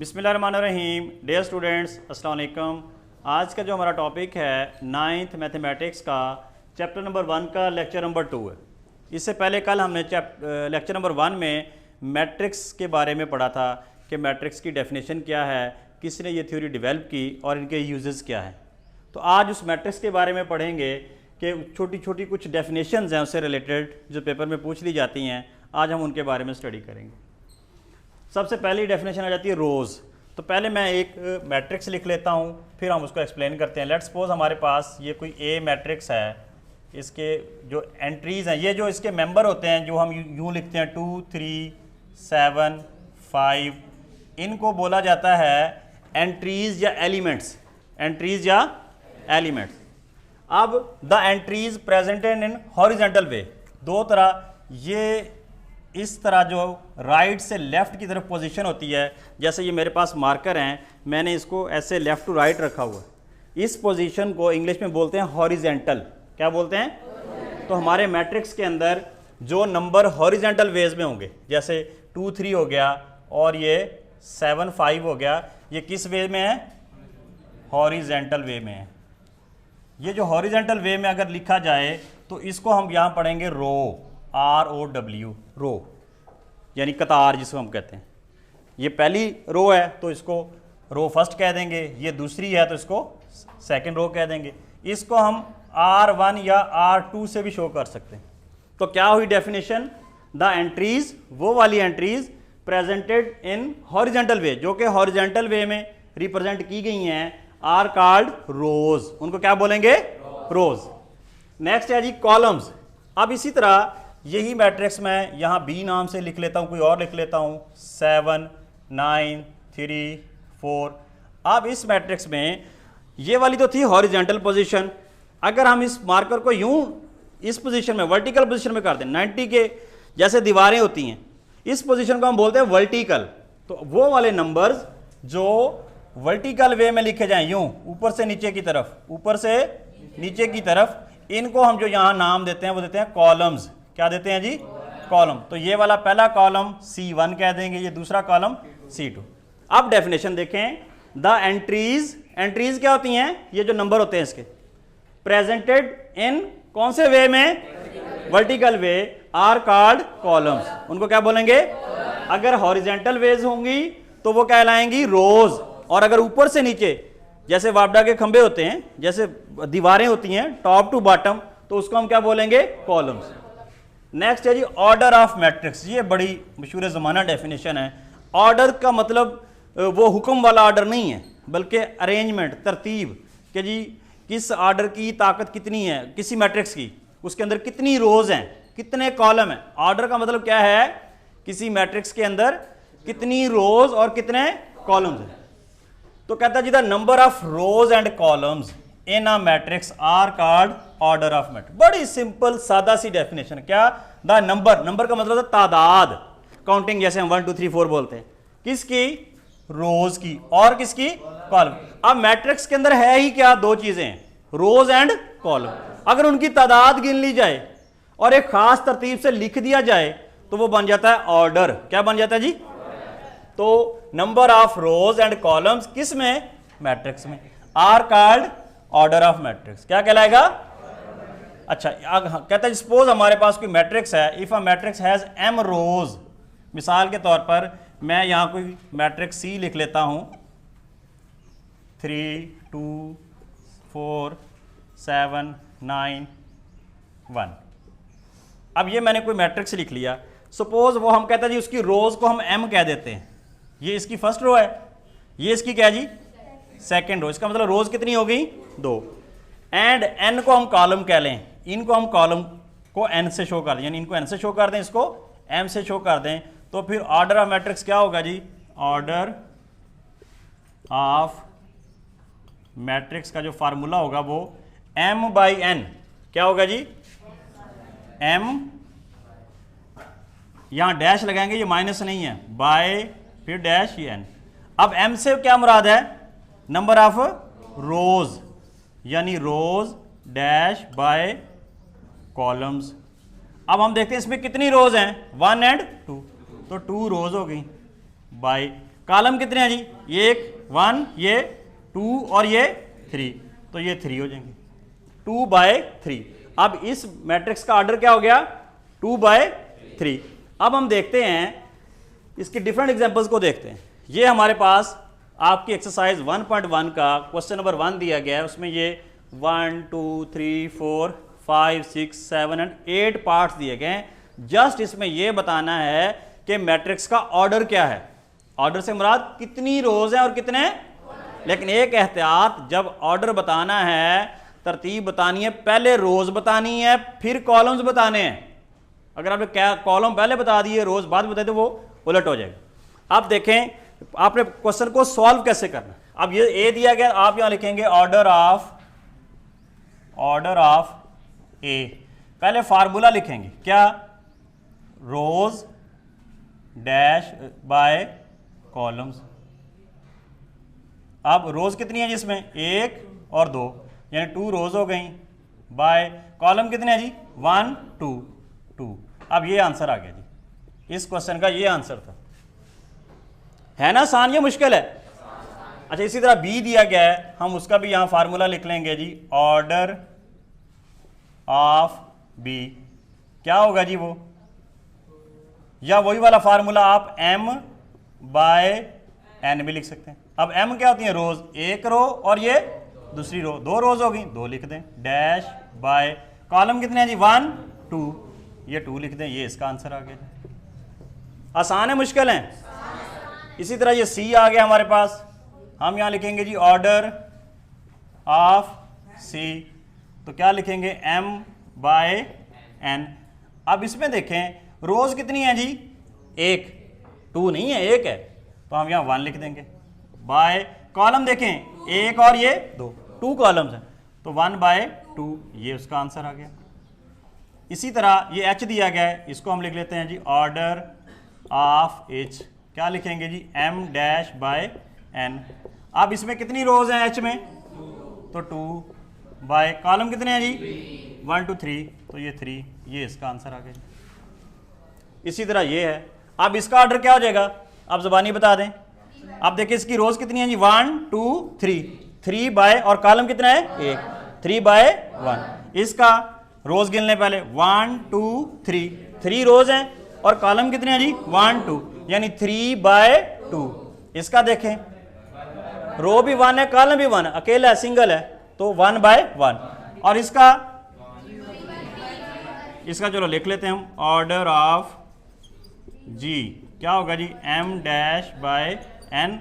बिस्मिल्लाहिर्रहमानिर्रहीम। Dear students, अस्सलाम वालेकुम। आज का जो हमारा टॉपिक है 9th मैथमेटिक्स का चैप्टर नंबर 1 का लेक्चर नंबर 2 है। इससे पहले कल हमने लेक्चर नंबर 1 में मैट्रिक्स के बारे में पढ़ा था कि मैट्रिक्स की डेफिनेशन क्या है, किसने ये थ्योरी डेवलप की और इनके यूजेस क्या हैं। तो आज उस मैट्रिक्स के बारे में पढ़ेंगे कि छोटी छोटी कुछ डेफिनेशंस हैं उससे रिलेटेड जो पेपर में पूछ ली जाती हैं। आज हम उनके बारे में स्टडी करेंगे। सबसे पहली डेफिनेशन आ जाती है रोज़। तो पहले मैं एक मैट्रिक्स लिख लेता हूँ, फिर हम उसको एक्सप्लेन करते हैं। लेट्स सपोज हमारे पास ये कोई ए मैट्रिक्स है, इसके जो एंट्रीज़ हैं, ये जो इसके मेंबर होते हैं जो हम यूँ लिखते हैं 2 3 7 5, इनको बोला जाता है एंट्रीज़ या एलिमेंट्स। एंट्रीज़ या एलिमेंट्स। अब the entries presented in horizontal way, दो तरह, ये इस तरह जो राइट से लेफ़्ट की तरफ पोजीशन होती है, जैसे ये मेरे पास मार्कर हैं, मैंने इसको ऐसे लेफ़्ट टू राइट रखा हुआ है। इस पोजीशन को इंग्लिश में बोलते हैं हॉरिजेंटल। क्या बोलते हैं? तो हमारे मैट्रिक्स के अंदर जो नंबर हॉरिजेंटल वेज में होंगे, जैसे 2 3 हो गया और ये 7 5 हो गया, ये किस वे में है? हॉरिजेंटल वे में है। ये जो हॉरिजेंटल वे में अगर लिखा जाए तो इसको हम यहाँ पढ़ेंगे रो, ROW, रो यानी कतार जिसको हम कहते हैं। ये पहली रो है तो इसको रो फर्स्ट कह देंगे, ये दूसरी है तो इसको सेकंड रो कह देंगे। इसको हम R1 या R2 से भी शो कर सकते हैं। तो क्या हुई डेफिनेशन? द एंट्रीज, वो वाली एंट्रीज प्रेजेंटेड इन हॉरिजेंटल वे, जो कि हॉरिजेंटल वे में रिप्रेजेंट की गई हैं, आर कॉल्ड रोज। उनको क्या बोलेंगे? रोज। नेक्स्ट है जी कॉलम्स। अब इसी तरह यही मैट्रिक्स मैं यहाँ बी नाम से लिख लेता हूँ, कोई और लिख लेता हूँ 7 9 3 4। अब इस मैट्रिक्स में ये वाली तो थी हॉरिजेंटल पोजीशन। अगर हम इस मार्कर को यूं इस पोजीशन में, वर्टिकल पोजीशन में कर दें, 90 के जैसे दीवारें होती हैं, इस पोजीशन को हम बोलते हैं वर्टिकल। तो वो वाले नंबर्स जो वर्टिकल वे में लिखे जाएं, यूं ऊपर से नीचे की तरफ, ऊपर से नीचे की तरफ, इनको हम जो यहाँ नाम देते हैं वो देते हैं कॉलम्स। क्या देते हैं जी? कॉलम। तो ये वाला पहला कॉलम C1 कह देंगे, ये दूसरा कॉलम C2। अब डेफिनेशन देखें, द एंट्रीज, एंट्रीज क्या होती हैं? ये जो नंबर होते हैं इसके, प्रेजेंटेड इन कौन से वे में? Vertical way, are called columns. उनको क्या बोलेंगे? अगर हॉरिजेंटल वेज होंगी तो वो कहलाएंगी रोज, और अगर ऊपर से नीचे जैसे वापडा के खंबे होते हैं, जैसे दीवारें होती हैं टॉप टू बॉटम, तो उसको हम क्या बोलेंगे? कॉलम्स। नेक्स्ट है जी ऑर्डर ऑफ मैट्रिक्स। ये बड़ी मशहूर ज़माना डेफिनेशन है। ऑर्डर का मतलब वो हुक्म वाला ऑर्डर नहीं है, बल्कि अरेंजमेंट, तरतीब, कि जी किस ऑर्डर की ताकत कितनी है, किसी मैट्रिक्स की, उसके अंदर कितनी रोज हैं, कितने कॉलम हैं। ऑर्डर का मतलब क्या है? किसी मैट्रिक्स के अंदर कितनी रोज और कितने कॉलम्स हैं। तो कहता है जी the number of rows and columns in a matrix are called order of matrix. बड़ी सिंपल सादा सी डेफिनेशन। क्या? द नंबर, नंबर का मतलब तादाद, काउंटिंग, जैसे हम 1 2 3 4 बोलते हैं। किसकी? रोज की। और किसकी? कॉलम। अब मैट्रिक्स के अंदर है ही क्या? दो चीजें, रोज एंड कॉलम। अगर उनकी तादाद गिन ली जाए और एक खास तरतीब से लिख दिया जाए तो वो बन जाता है ऑर्डर। क्या बन जाता है जी? तो number of rows and columns किस में? मैट्रिक्स में, are called order of matrix. क्या कहलाएगा? अच्छा, कहता है सपोज हमारे पास कोई मैट्रिक्स है, if a matrix has m रोज। मिसाल के तौर पर मैं यहां कोई मैट्रिक्स C लिख लेता हूं, 3 2 4 7 9 1। अब ये मैंने कोई मैट्रिक्स लिख लिया। सपोज वो हम कहते हैं जी उसकी रोज को हम m कह देते हैं। ये इसकी फर्स्ट रो है, ये इसकी क्या जी? Second row. इसका मतलब रोज कितनी हो गई? 2। एंड n को हम कॉलम कह लें, इनको हम कॉलम को n से शो कर दें, यानी इनको n से शो कर दें, इसको m से शो कर दें। तो फिर ऑर्डर ऑफ मैट्रिक्स क्या होगा जी? ऑर्डर ऑफ मैट्रिक्स का जो फार्मूला होगा वो m/n क्या होगा जी? m, यहां डैश लगाएंगे, ये माइनस नहीं है, बाय फिर डैश ये n। अब m से क्या मुराद है? नंबर ऑफ रोज, यानी रोज डैश बाय कॉलम्स। अब हम देखते हैं इसमें कितनी रोज हैं? 1 एंड 2, तो 2 रोज हो गई बाय कॉलम कितने हैं जी, एक 1, ये 2 और ये 3, तो ये 3 हो जाएंगे, 2/3। अब इस मैट्रिक्स का ऑर्डर क्या हो गया, 2/3। अब हम देखते हैं इसके डिफरेंट एग्जांपल्स को देखते हैं। ये हमारे पास आपकी एक्सरसाइज 1.1 का क्वेश्चन नंबर 1 दिया गया है। उसमें ये 1 2 3 4 5 6 7 एंड 8 पार्ट्स दिए गए हैं। जस्ट इसमें यह बताना है कि मैट्रिक्स का ऑर्डर क्या है। ऑर्डर से मुराद कितनी रोज हैं और कितने, लेकिन एक एहतियात, जब ऑर्डर बताना है, तरतीब बतानी है, पहले रोज बतानी है फिर कॉलम्स बताने हैं। अगर आपने क्या कॉलम पहले बता दिए रोज बाद बता दो, वो उलट हो जाएगा। अब देखें आपने क्वेश्चन को सॉल्व कैसे करना। अब ये ए दिया गया, आप यहां लिखेंगे ऑर्डर ऑफ ए। पहले फार्मूला लिखेंगे क्या, रोज डैश बाय कॉलम्स। अब रोज कितनी है जिसमें, 1 और 2, यानी 2 रोज हो गई, बाय कॉलम कितने हैं जी, 1 2 2। अब ये आंसर आ गया जी, इस क्वेश्चन का ये आंसर था। है ना आसान, ये मुश्किल है। अच्छा, इसी तरह बी दिया गया है, हम उसका भी यहां फार्मूला लिख लेंगे जी, ऑर्डर ऑफ बी। क्या होगा जी वो, या वही वाला फार्मूला आप m/n भी लिख सकते हैं। अब m क्या होती है, रोज, एक रो और ये दूसरी रो, 2 रोज होगी, 2 लिख दें, डैश बाय कॉलम कितने हैं जी, 1 2, ये 2 लिख दें, ये इसका आंसर आ गया। आसान है मुश्किल है। इसी तरह ये सी आ गया हमारे पास, हम यहां लिखेंगे जी ऑर्डर ऑफ सी, तो क्या लिखेंगे, m/n। अब इसमें देखें रोज कितनी है जी, 1, 2 नहीं है, 1 है, तो हम यहां 1 लिख देंगे, बाय कॉलम देखें 1 और ये 2 कॉलम्स हैं, तो 1/2, ये उसका आंसर आ गया। इसी तरह ये h दिया गया है, इसको हम लिख लेते हैं जी ऑर्डर ऑफ h। क्या लिखेंगे जी, m/n। अब इसमें कितनी रोज हैं h में, तो 2, बाय कॉलम कितने हैं जी, 1 2 3, तो ये 3, ये इसका आंसर आ गया। इसी तरह ये है। अब इसका ऑर्डर क्या हो जाएगा, आप ज़बानी बता दें। अब देखिए इसकी रोज कितनी है जी, 1 2 3, 3 बाय और कॉलम कितना है, 1, 3/1। इसका रोज गिन लें पहले, 1 2 3, 3 रोज हैं और कॉलम कितने हैं जी, 1 2, यानी 3/2। इसका देखें रो भी 1 है, कॉलम भी 1 है, अकेला है, सिंगल है, तो 1/1। और इसका चलो लिख लेते हैं हम, ऑर्डर ऑफ जी क्या होगा जी, m/n